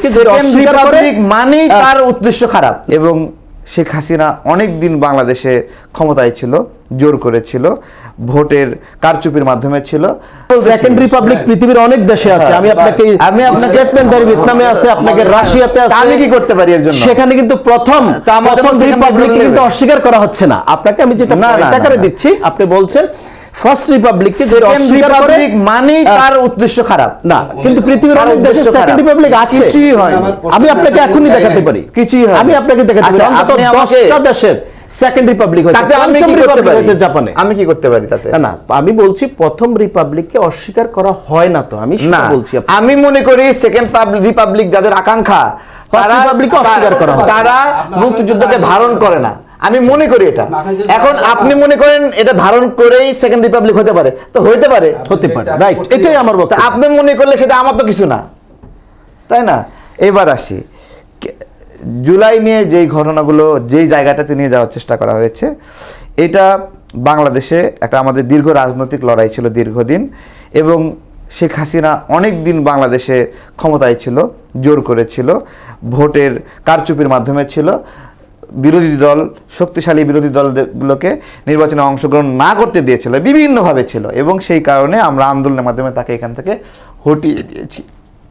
রিপাবলিককে যে অস্বীকার করে মানে তার উদ্দেশ্য খারাপ। এবং শেখ হাসিনা অনেক দিন বাংলাদেশে ক্ষমতায় ছিল, জোর করেছিল, ভোটের কারচুপির মাধ্যমে ছিল। সেকেন্ড রিপাবলিক পৃথিবীর অনেক দেশে আছে, আমি আপনাকে স্টেটমেন্ট দেই, ভিয়েতনামে আছে, আপনাকে রাশিয়াতে আছে। আমি কি করতে পারি এর জন্য? সেখানে কিন্তু প্রথম রিপাবলিক কিন্তু অস্বীকার করা হচ্ছে না। আপনাকে আমি যেটা টাকারে দিচ্ছি, আপনি বলছেন ফার্স্ট রিপাবলিককে যে অস্বীকার করে মানে তার উদ্দেশ্য খারাপ না, কিন্তু পৃথিবীর অনেক দেশে সেকেন্ড রিপাবলিক আছে, কিছুই হয়। আমি আপনাকে এখনই দেখাতে পারি, কিছুই হয়। আমি আপনাকে দেখাতে পারি অন্তত 10টা দেশের সেকেন্ড রিপাবলিক হয়েছে, পঞ্চম রিপাবলিক হয়েছে জাপানে। আমি কি করতে পারি তাতে? না, আমি বলছি প্রথম রিপাবলিককে অস্বীকার করা হয় না, তো আমি সেটা বলছি। আমি মনে করি সেকেন্ড রিপাবলিক যাদের আকাঙ্ক্ষা, ফার্স্ট রিপাবলিককে অস্বীকার করা হয়, তারা মুক্তিযুদ্ধকে ধারণ করে না, আমি মনে করি এটা। এখন আপনি মনে করেন এটা ধারণ করেই সেকেন্ড রিপাবলিক হতে পারে, তো হতে পারে, হতে পারে, রাইট, এটাই আমার বক্তব্য। আপনি মনে করলে সেটা আমার তো কিছু না, তাই না? এবার আসি জুলাই নিয়ে যেই ঘটনাগুলো, যেই জায়গাটাতে নিয়ে যাওয়ার চেষ্টা করা হয়েছে, এটা বাংলাদেশে একটা আমাদের দীর্ঘ রাজনৈতিক লড়াই ছিল, দীর্ঘদিন। এবং শেখ হাসিনা অনেক দিন বাংলাদেশে ক্ষমতায় ছিল, জোর করেছিল, ভোটের কারচুপির মাধ্যমে ছিল, বিরোধী দল, শক্তিশালী বিরোধী দলগুলোকে নির্বাচনে অংশগ্রহণ না করতে দিয়েছিল, বিভিন্নভাবে ছিল। এবং সেই কারণে আমরা আন্দোলনের মাধ্যমে তাকে এখান থেকে হটিয়ে দিয়েছি।